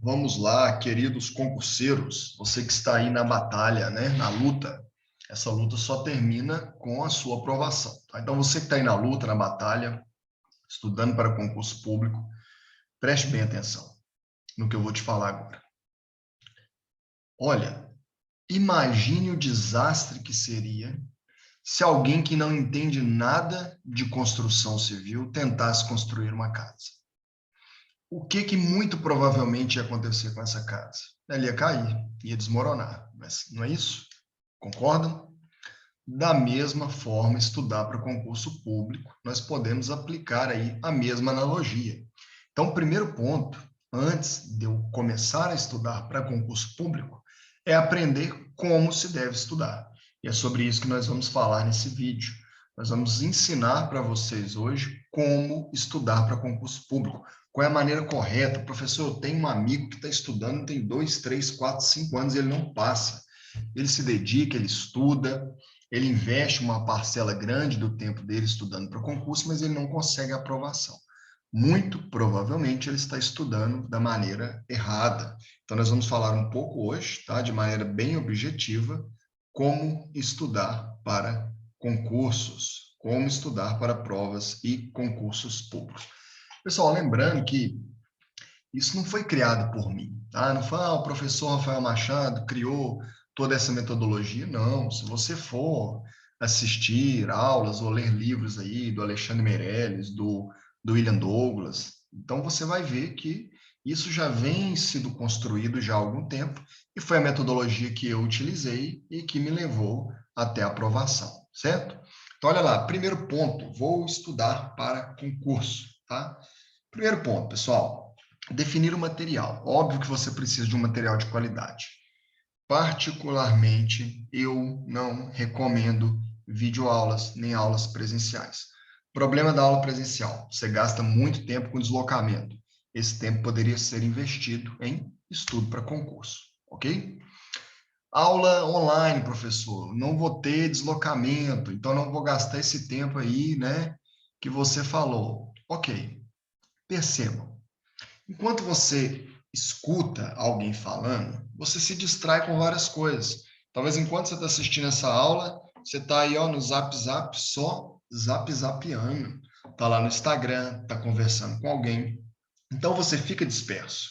Vamos lá, queridos concurseiros, você que está aí na batalha, né, na luta. Essa luta só termina com a sua aprovação, tá? Então, você que está aí na luta, na batalha, estudando para concurso público, preste bem atenção no que eu vou te falar agora. Olha, imagine o desastre que seria se alguém que não entende nada de construção civil tentasse construir uma casa. O que muito provavelmente ia acontecer com essa casa? Ela ia cair, ia desmoronar, mas não é isso? Concordam? Da mesma forma, estudar para concurso público, nós podemos aplicar aí a mesma analogia. Então, o primeiro ponto, antes de eu começar a estudar para concurso público, é aprender como se deve estudar. E é sobre isso que nós vamos falar nesse vídeo. Nós vamos ensinar para vocês hoje como estudar para concurso público. Qual é a maneira correta? Professor, eu tenho um amigo que está estudando, tem 2, 3, 4, 5 anos e ele não passa. Ele se dedica, ele estuda, ele investe uma parcela grande do tempo dele estudando para concurso, mas ele não consegue a aprovação. Muito provavelmente ele está estudando da maneira errada. Então, nós vamos falar um pouco hoje, tá, de maneira bem objetiva, como estudar para concursos, como estudar para provas e concursos públicos. Pessoal, lembrando que isso não foi criado por mim, tá? Não foi, o professor Rafael Machado criou toda essa metodologia, não. Se você for assistir aulas ou ler livros aí do Alexandre Meirelles, do William Douglas, então você vai ver que isso já vem sido construído já há algum tempo e foi a metodologia que eu utilizei e que me levou até a aprovação, certo? Então, olha lá, primeiro ponto, vou estudar para concurso, tá? Primeiro ponto, pessoal, definir o material. Óbvio que você precisa de um material de qualidade. Particularmente, eu não recomendo videoaulas nem aulas presenciais. Problema da aula presencial: você gasta muito tempo com deslocamento. Esse tempo poderia ser investido em estudo para concurso, ok? Aula online, professor. Não vou ter deslocamento, então não vou gastar esse tempo aí, né, que você falou. Ok, percebam. Enquanto você escuta alguém falando, você se distrai com várias coisas. Talvez enquanto você está assistindo essa aula, você está aí ó, no Zap Zap, só zapeando. Está lá no Instagram, está conversando com alguém. Então você fica disperso.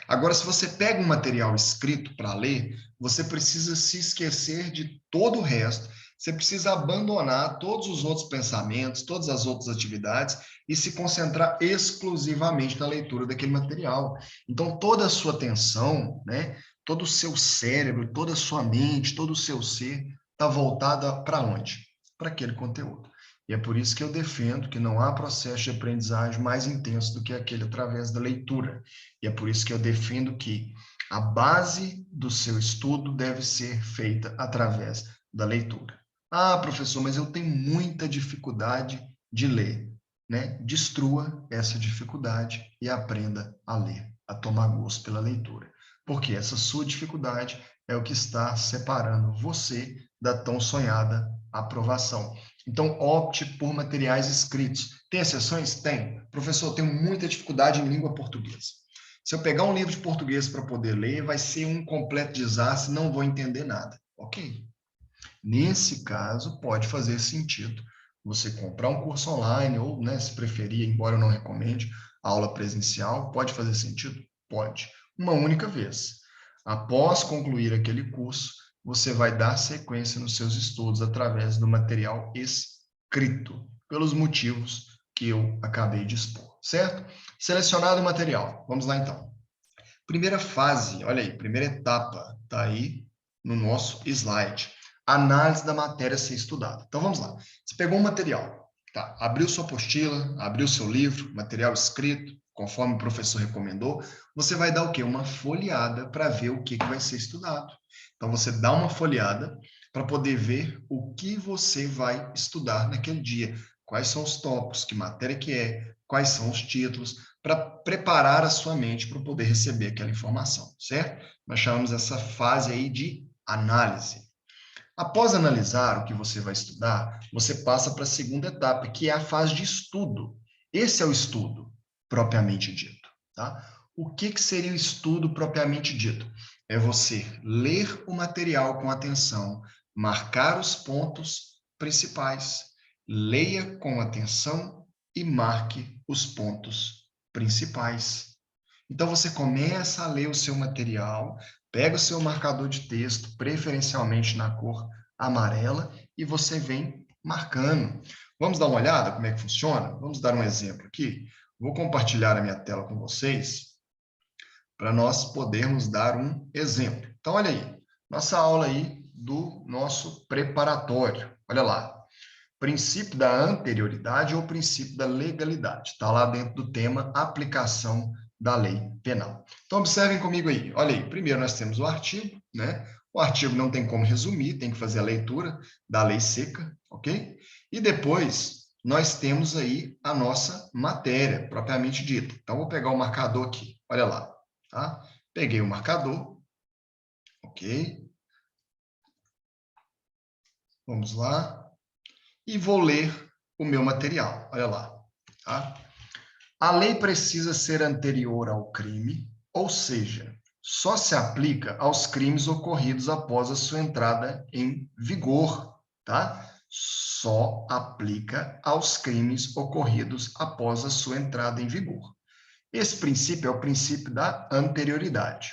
Agora, se você pega um material escrito para ler, você precisa se esquecer de todo o resto. Você precisa abandonar todos os outros pensamentos, todas as outras atividades e se concentrar exclusivamente na leitura daquele material. Então, toda a sua atenção, né, todo o seu cérebro, toda a sua mente, todo o seu ser está voltada para onde? Para aquele conteúdo. E é por isso que eu defendo que não há processo de aprendizagem mais intenso do que aquele através da leitura. E é por isso que eu defendo que a base do seu estudo deve ser feita através da leitura. Ah, professor, mas eu tenho muita dificuldade de ler, né? Destrua essa dificuldade e aprenda a ler, a tomar gosto pela leitura. Porque essa sua dificuldade é o que está separando você da tão sonhada aprovação. Então, opte por materiais escritos. Tem exceções? Tem. Professor, eu tenho muita dificuldade em língua portuguesa. Se eu pegar um livro de português para poder ler, vai ser um completo desastre, não vou entender nada. Ok. Nesse caso, pode fazer sentido você comprar um curso online ou, né, se preferir, embora eu não recomende, aula presencial, pode fazer sentido? Pode. Uma única vez. Após concluir aquele curso, você vai dar sequência nos seus estudos através do material escrito, pelos motivos que eu acabei de expor, certo? Selecionado o material. Vamos lá, então. Primeira fase, olha aí, primeira etapa, está aí no nosso slide. Análise da matéria a ser estudada. Então, vamos lá. Você pegou um material, tá? Abriu sua apostila, abriu seu livro, material escrito, conforme o professor recomendou, você vai dar o quê? Uma folheada para ver o que vai ser estudado. Então, você dá uma folheada para poder ver o que você vai estudar naquele dia. Quais são os tópicos, que matéria que é, quais são os títulos, para preparar a sua mente para poder receber aquela informação, certo? Nós chamamos essa fase aí de análise. Após analisar o que você vai estudar, você passa para a segunda etapa, que é a fase de estudo. Esse é o estudo, propriamente dito, tá? O que seria o estudo propriamente dito? É você ler o material com atenção, marcar os pontos principais, leia com atenção e marque os pontos principais. Então, você começa a ler o seu material, pega o seu marcador de texto, preferencialmente na cor amarela, e você vem marcando. Vamos dar uma olhada como é que funciona? Vamos dar um exemplo aqui. Vou compartilhar a minha tela com vocês para nós podermos dar um exemplo. Então, olha aí, nossa aula aí do nosso preparatório. Olha lá, princípio da anterioridade ou princípio da legalidade. Está lá dentro do tema aplicação da lei penal. Então, observem comigo aí. Olha aí, primeiro nós temos o artigo, né? O artigo não tem como resumir, tem que fazer a leitura da lei seca, ok? E depois nós temos aí a nossa matéria, propriamente dita. Então, vou pegar o marcador aqui, olha lá, tá? Peguei o marcador, ok? Vamos lá. E vou ler o meu material, olha lá, tá? A lei precisa ser anterior ao crime, ou seja, só se aplica aos crimes ocorridos após a sua entrada em vigor, tá? Só aplica aos crimes ocorridos após a sua entrada em vigor. Esse princípio é o princípio da anterioridade.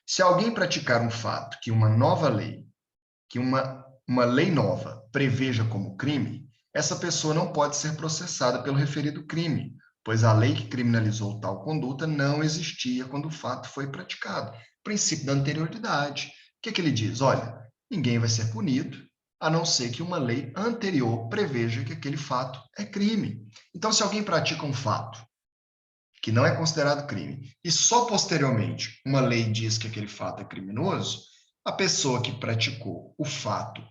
Se alguém praticar um fato que uma nova lei, que uma lei nova preveja como crime, essa pessoa não pode ser processada pelo referido crime, pois a lei que criminalizou tal conduta não existia quando o fato foi praticado. Princípio da anterioridade. O que ele diz? Olha, ninguém vai ser punido, a não ser que uma lei anterior preveja que aquele fato é crime. Então, se alguém pratica um fato que não é considerado crime, e só posteriormente uma lei diz que aquele fato é criminoso, a pessoa que praticou o fato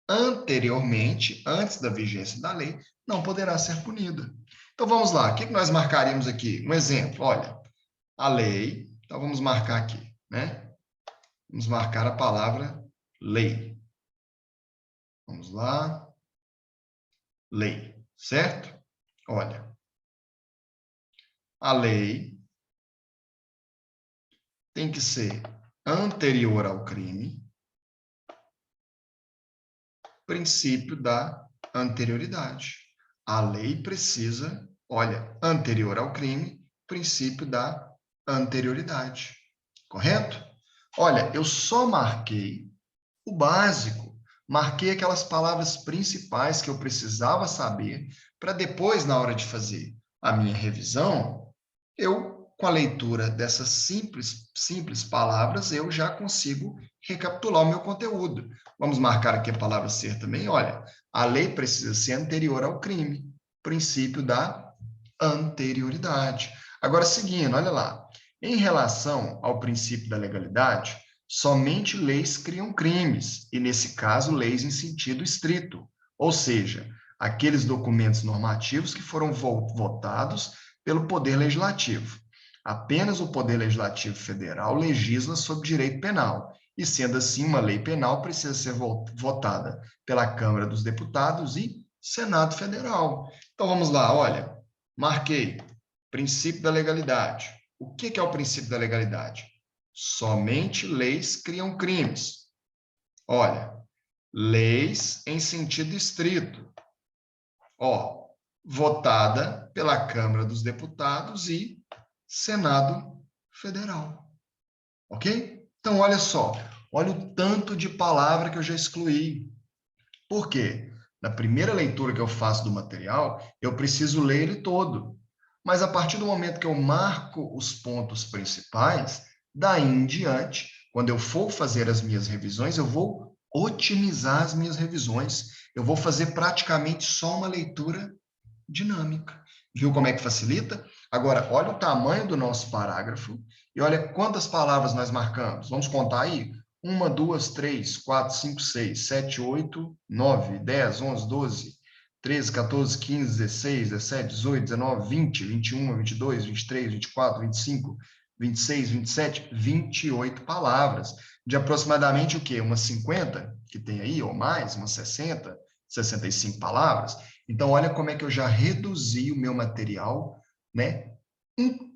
anteriormente, antes da vigência da lei, não poderá ser punida. Então, vamos lá. O que nós marcaríamos aqui? Um exemplo. Olha, a lei. Então, vamos marcar aqui, né? Vamos marcar a palavra lei. Vamos lá. Lei, certo? Olha, a lei tem que ser anterior ao crime, princípio da anterioridade. A lei precisa, olha, anterior ao crime, princípio da anterioridade. Correto? Olha, eu só marquei o básico. Marquei aquelas palavras principais que eu precisava saber para depois, na hora de fazer a minha revisão, eu, com a leitura dessas simples palavras, eu já consigo recapitular o meu conteúdo. Vamos marcar aqui a palavra ser também. Olha, a lei precisa ser anterior ao crime. Princípio da anterioridade. Agora, seguindo, olha lá. Em relação ao princípio da legalidade, somente leis criam crimes, e nesse caso, leis em sentido estrito, ou seja, aqueles documentos normativos que foram votados pelo Poder Legislativo. Apenas o Poder Legislativo Federal legisla sobre direito penal, e sendo assim, uma lei penal precisa ser votada pela Câmara dos Deputados e Senado Federal. Então vamos lá, olha, marquei princípio da legalidade. O que é o princípio da legalidade? Somente leis criam crimes. Olha, leis em sentido estrito. Ó, votada pela Câmara dos Deputados e Senado Federal. Ok? Então, olha só. Olha o tanto de palavra que eu já excluí. Por quê? Na primeira leitura que eu faço do material, eu preciso ler ele todo. Mas a partir do momento que eu marco os pontos principais, daí em diante, quando eu for fazer as minhas revisões, eu vou otimizar as minhas revisões. Eu vou fazer praticamente só uma leitura dinâmica. Viu como é que facilita? Agora, olha o tamanho do nosso parágrafo e olha quantas palavras nós marcamos. Vamos contar aí? 1, 2, 3, 4, 5, 6, 7, 8, 9, 10, 11, 12, 13, 14, 15, 16, 17, 18, 19, 20, 21, 22, 23, 24, 25, 26, 27, 28 palavras. De aproximadamente o quê? Umas 50 que tem aí, ou mais, umas 60, 65 palavras. Então, olha como é que eu já reduzi o meu material, né?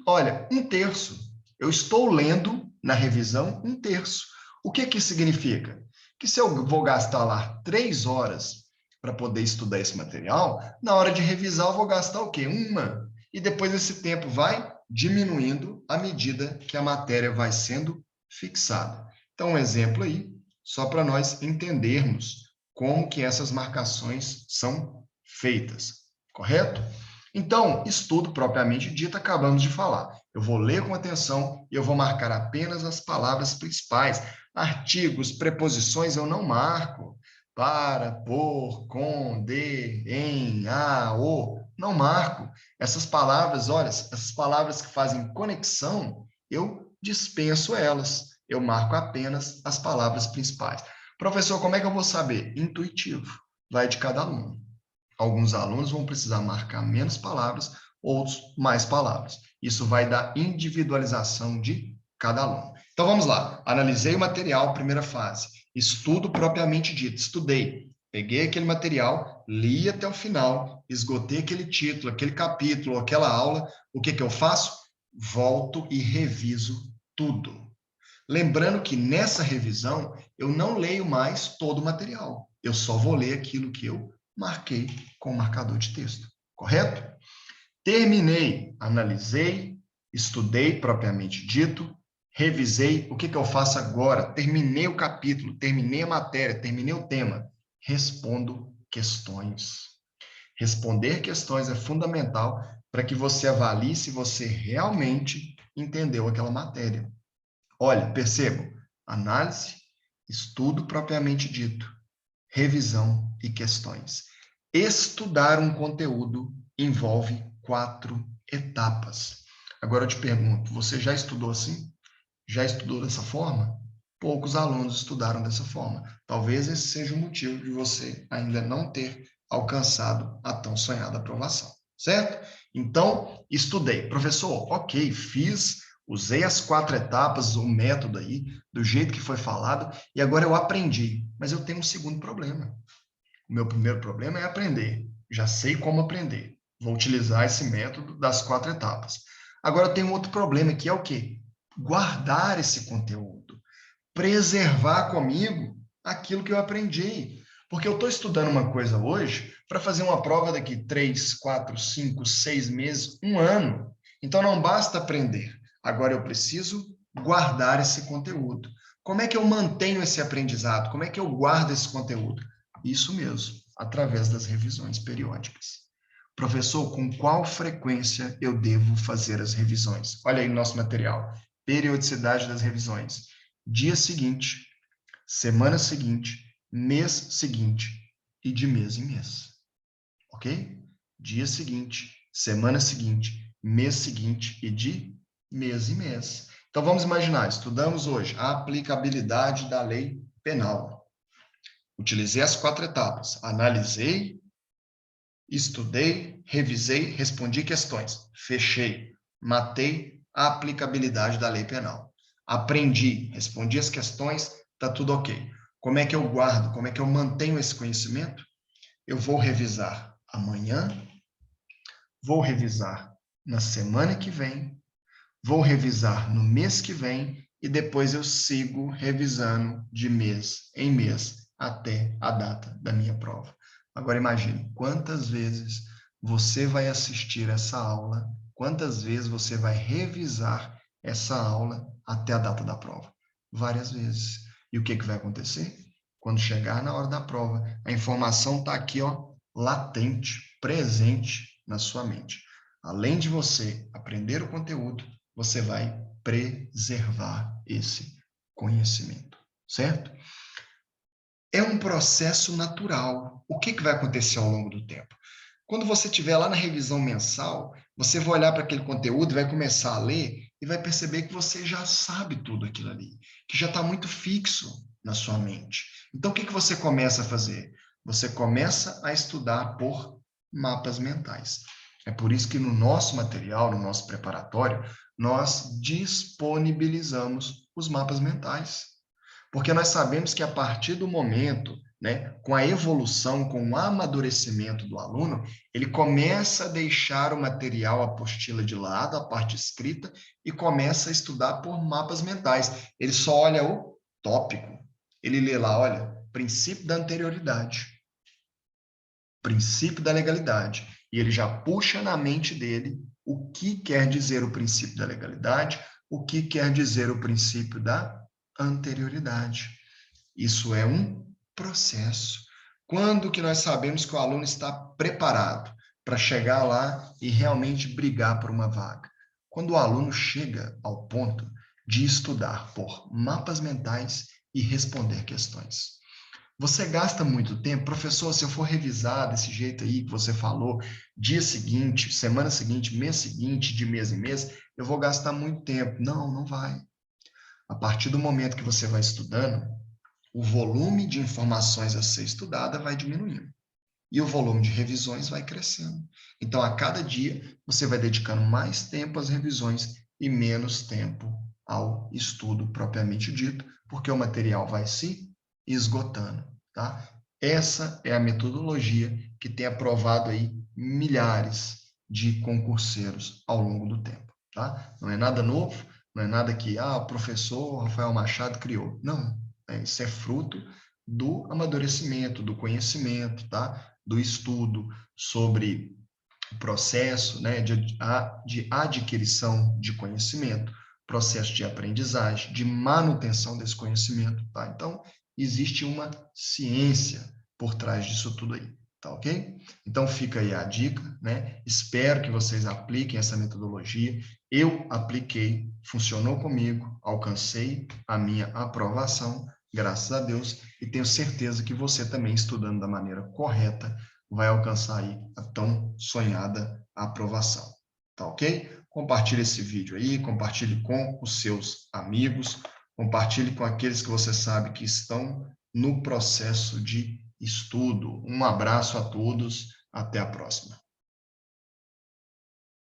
Olha, 1/3. Eu estou lendo na revisão 1/3. O que que significa? Que se eu vou gastar lá 3 horas para poder estudar esse material, na hora de revisar eu vou gastar o quê? 1. E depois esse tempo vai diminuindo à medida que a matéria vai sendo fixada. Então, um exemplo aí, só para nós entendermos como que essas marcações são feitas, correto? Então, estudo propriamente dito, acabamos de falar. Eu vou ler com atenção e eu vou marcar apenas as palavras principais. Artigos, preposições eu não marco. Para, por, com, de, em, a, o. Não marco. Essas palavras, olha, essas palavras que fazem conexão, eu dispenso elas. Eu marco apenas as palavras principais. Professor, como é que eu vou saber? Intuitivo. Vai de cada aluno. Alguns alunos vão precisar marcar menos palavras, outros mais palavras. Isso vai da individualização de cada aluno. Então, vamos lá. Analisei o material, primeira fase. Estudo propriamente dito. Estudei. Peguei aquele material, li até o final, esgotei aquele título, aquele capítulo, aquela aula. O que que eu faço? Volto e reviso tudo. Lembrando que nessa revisão, eu não leio mais todo o material. Eu só vou ler aquilo que eu marquei com o marcador de texto, correto? Terminei, analisei, estudei propriamente dito, revisei. O que que eu faço agora? Terminei o capítulo, terminei a matéria, terminei o tema. Respondo questões. Responder questões é fundamental para que você avalie se você realmente entendeu aquela matéria. Olha, percebam, análise, estudo propriamente dito, revisão e questões. Estudar um conteúdo envolve 4 etapas. Agora eu te pergunto, você já estudou assim? Já estudou dessa forma? Poucos alunos estudaram dessa forma. Talvez esse seja o motivo de você ainda não ter alcançado a tão sonhada aprovação, certo? Então, estudei. Professor, ok, usei as 4 etapas, o método aí, do jeito que foi falado, e agora eu aprendi. Mas eu tenho um segundo problema. O meu primeiro problema é aprender. Já sei como aprender. Vou utilizar esse método das 4 etapas. Agora eu tenho um outro problema, que é o quê? Guardar esse conteúdo. Preservar comigo aquilo que eu aprendi. Porque eu estou estudando uma coisa hoje para fazer uma prova daqui 3, 4, 5, 6 meses, 1 ano. Então não basta aprender. Agora eu preciso guardar esse conteúdo. Como é que eu mantenho esse aprendizado? Como é que eu guardo esse conteúdo? Isso mesmo, através das revisões periódicas. Professor, com qual frequência eu devo fazer as revisões? Olha aí o nosso material. Periodicidade das revisões. Dia seguinte, semana seguinte, mês seguinte e de mês em mês. Ok? Dia seguinte, semana seguinte, mês seguinte e de mês em mês. Então vamos imaginar, estudamos hoje a aplicabilidade da lei penal. Utilizei as 4 etapas. Analisei, estudei, revisei, respondi questões. Fechei. Matei a aplicabilidade da lei penal. Aprendi, respondi as questões, está tudo ok. Como é que eu guardo? Como é que eu mantenho esse conhecimento? Eu vou revisar amanhã, vou revisar na semana que vem, vou revisar no mês que vem e depois eu sigo revisando de mês em mês até a data da minha prova. Agora imagine quantas vezes você vai assistir essa aula, quantas vezes você vai revisar essa aula até a data da prova. Várias vezes. E o que vai acontecer? Quando chegar na hora da prova, a informação está aqui, ó, latente, presente na sua mente. Além de você aprender o conteúdo, você vai preservar esse conhecimento, certo? É um processo natural. O que vai acontecer ao longo do tempo? Quando você estiver lá na revisão mensal, você vai olhar para aquele conteúdo, vai começar a ler e vai perceber que você já sabe tudo aquilo ali, que já está muito fixo na sua mente. Então, o que você começa a fazer? Você começa a estudar por mapas mentais. É por isso que no nosso material, no nosso preparatório, nós disponibilizamos os mapas mentais. Porque nós sabemos que a partir do momento, né, com a evolução, com o amadurecimento do aluno, ele começa a deixar o material, a apostila de lado, a parte escrita, e começa a estudar por mapas mentais. Ele só olha o tópico. Ele lê lá, olha, princípio da anterioridade, princípio da legalidade. E ele já puxa na mente dele o que quer dizer o princípio da legalidade, o que quer dizer o princípio da anterioridade. Isso é um processo. Quando que nós sabemos que o aluno está preparado para chegar lá e realmente brigar por uma vaga? Quando o aluno chega ao ponto de estudar por mapas mentais e responder questões. Você gasta muito tempo, professor, se eu for revisar desse jeito aí que você falou, dia seguinte, semana seguinte, mês seguinte, de mês em mês, eu vou gastar muito tempo. Não, não vai. A partir do momento que você vai estudando, o volume de informações a ser estudada vai diminuindo. E o volume de revisões vai crescendo. Então, a cada dia, você vai dedicando mais tempo às revisões e menos tempo ao estudo propriamente dito, porque o material vai se esgotando, tá? Essa é a metodologia que tem aprovado aí milhares de concurseiros ao longo do tempo, tá? Não é nada novo, não é nada que o professor Rafael Machado criou. Não, isso é fruto do amadurecimento, do conhecimento, tá? Do estudo sobre o processo, né, de adquirição de conhecimento, processo de aprendizagem, de manutenção desse conhecimento, tá? Então, existe uma ciência por trás disso tudo aí, tá ok? Então, fica aí a dica, né? Espero que vocês apliquem essa metodologia. Eu apliquei, funcionou comigo, alcancei a minha aprovação, graças a Deus, e tenho certeza que você também, estudando da maneira correta, vai alcançar aí a tão sonhada aprovação, tá ok? Compartilhe esse vídeo aí, compartilhe com os seus amigos, compartilhe com aqueles que você sabe que estão no processo de estudo. Um abraço a todos, até a próxima.